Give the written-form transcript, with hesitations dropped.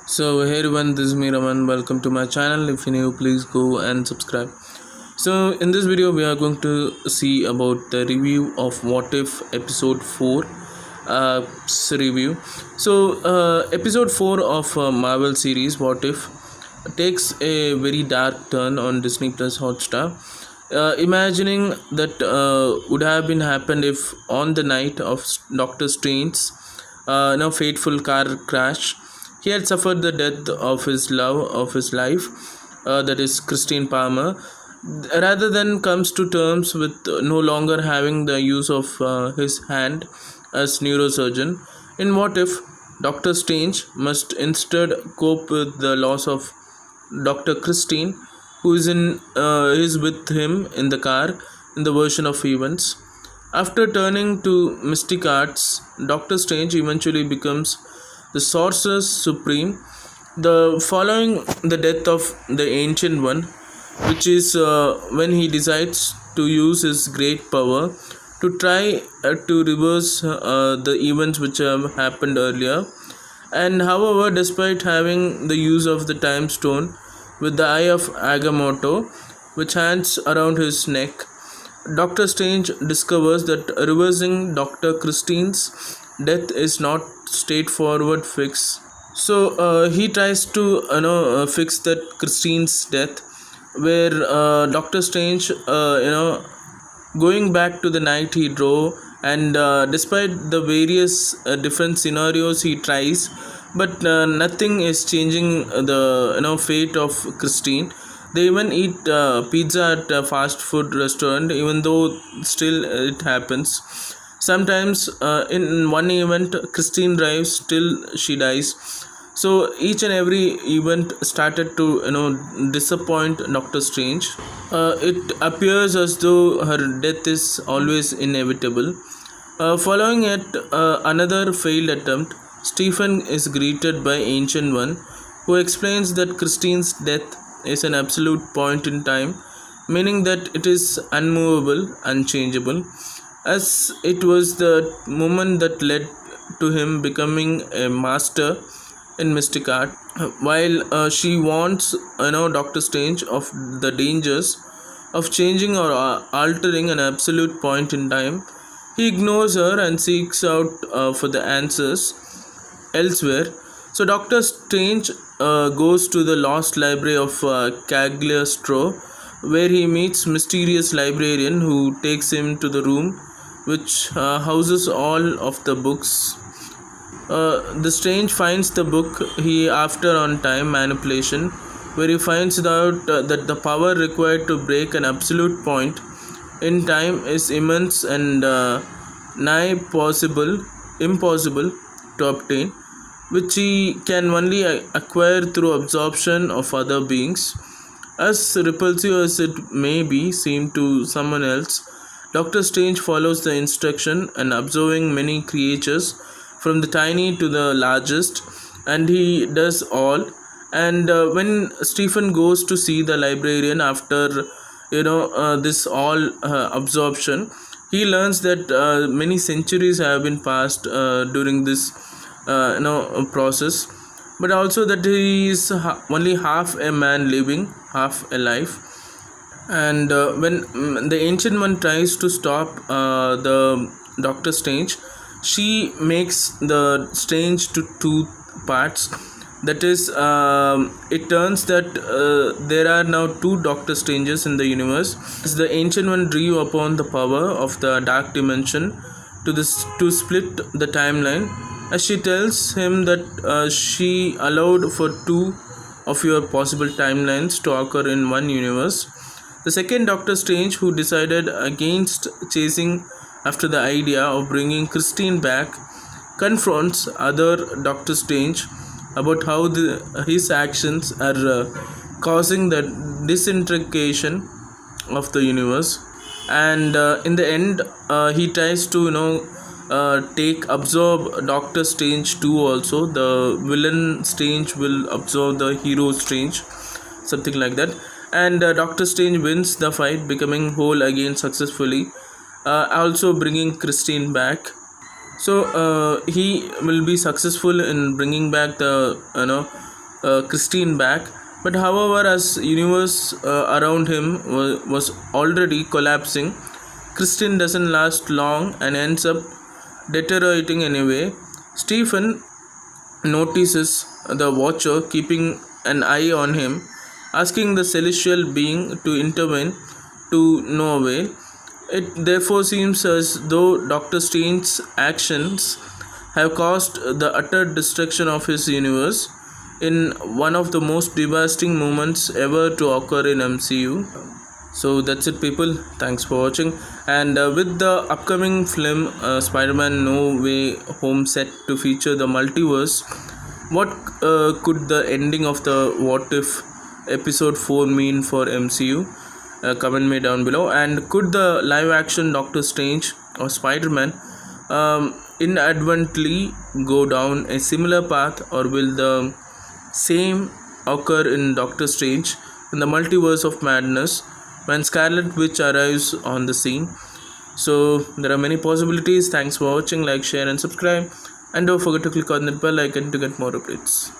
So hey everyone, this is me Raman. Welcome to my channel. If you're new, please go and subscribe. So in this video, we are going to see about the review of What If episode 4 review. Episode 4 of Marvel series What If takes a very dark turn on Disney Plus Hotstar. Imagining that would have been happened if on the night of Doctor Strange's fateful car crash, he had suffered the death of his love of his life, that is Christine Palmer, rather than comes to terms with no longer having the use of his hand as neurosurgeon. In What If, Doctor Strange must instead cope with the loss of Dr. Christine, who is with him in the car in the version of events. After turning to mystic arts, Doctor Strange eventually becomes the Sorcerer Supreme. The following the death of the Ancient One, which is when he decides to use his great power to try to reverse the events which have happened earlier. And however, despite having the use of the time stone with the eye of Agamotto, which hangs around his neck, Doctor Strange discovers that reversing Dr. Christine's death is not straightforward fix. So he tries to fix that Christine's death, where Doctor Strange going back to the night he drove, and despite the various different scenarios he tries, but nothing is changing the fate of Christine. They even eat pizza at a fast food restaurant, even though still it happens. Sometimes in one event, Christine drives till she dies. So each and every event started to disappoint Doctor Strange. It appears as though her death is always inevitable. Following yet another failed attempt, Stephen is greeted by Ancient One, who explains that Christine's death is an absolute point in time, meaning that it is unmovable, unchangeable, as it was the moment that led to him becoming a master in mystic art. While she warns Doctor Strange of the dangers of changing or altering an absolute point in time, he ignores her and seeks out for the answers elsewhere. So Doctor Strange goes to the lost library of Cagliostro, where he meets mysterious librarian who takes him to the room which houses all of the books. The Strange finds the book he after on time manipulation, where he finds out that the power required to break an absolute point in time is immense and nigh impossible to obtain, which he can only acquire through absorption of other beings. As repulsive as it may be seem to someone else, Doctor Strange follows the instruction and observing many creatures from the tiny to the largest, and he does all. And when Stephen goes to see the librarian after this all absorption, he learns that many centuries have been passed during this process, but also that he is only half a man living, half alive. And when the Ancient One tries to stop the Doctor Strange, she makes the Strange to two parts. That is, it turns that there are now two Doctor Stranges in the universe, as the Ancient One drew upon the power of the dark dimension to split the timeline, as she tells him that she allowed for two of your possible timelines to occur in one universe. The second Doctor Strange, who decided against chasing after the idea of bringing Christine back, confronts other Doctor Strange about how his actions are causing the disintegration of the universe. And in the end, he tries to absorb Doctor Strange too. Also, the villain Strange will absorb the hero Strange, something like that. And Doctor Strange wins the fight, becoming whole again successfully, also bringing Christine back. So he will be successful in bringing back the Christine back. But however, as universe around him was already collapsing, Christine doesn't last long and ends up deteriorating anyway. Stephen notices the Watcher keeping an eye on him, asking the celestial being to intervene, to no avail. It therefore seems as though Doctor Strange's actions have caused the utter destruction of his universe in one of the most devastating moments ever to occur in MCU. So that's it, people. Thanks for watching. And with the upcoming film Spider-Man No Way Home set to feature the multiverse, what could the ending of the What If episode 4 mean for MCU? Comment me down below. And could the live action Doctor Strange or Spider-Man inadvertently go down a similar path, or will the same occur in Doctor Strange in the Multiverse of Madness when Scarlet Witch arrives on the scene? So there are many possibilities. Thanks for watching. Like, share and subscribe, and don't forget to click on that bell icon to get more updates.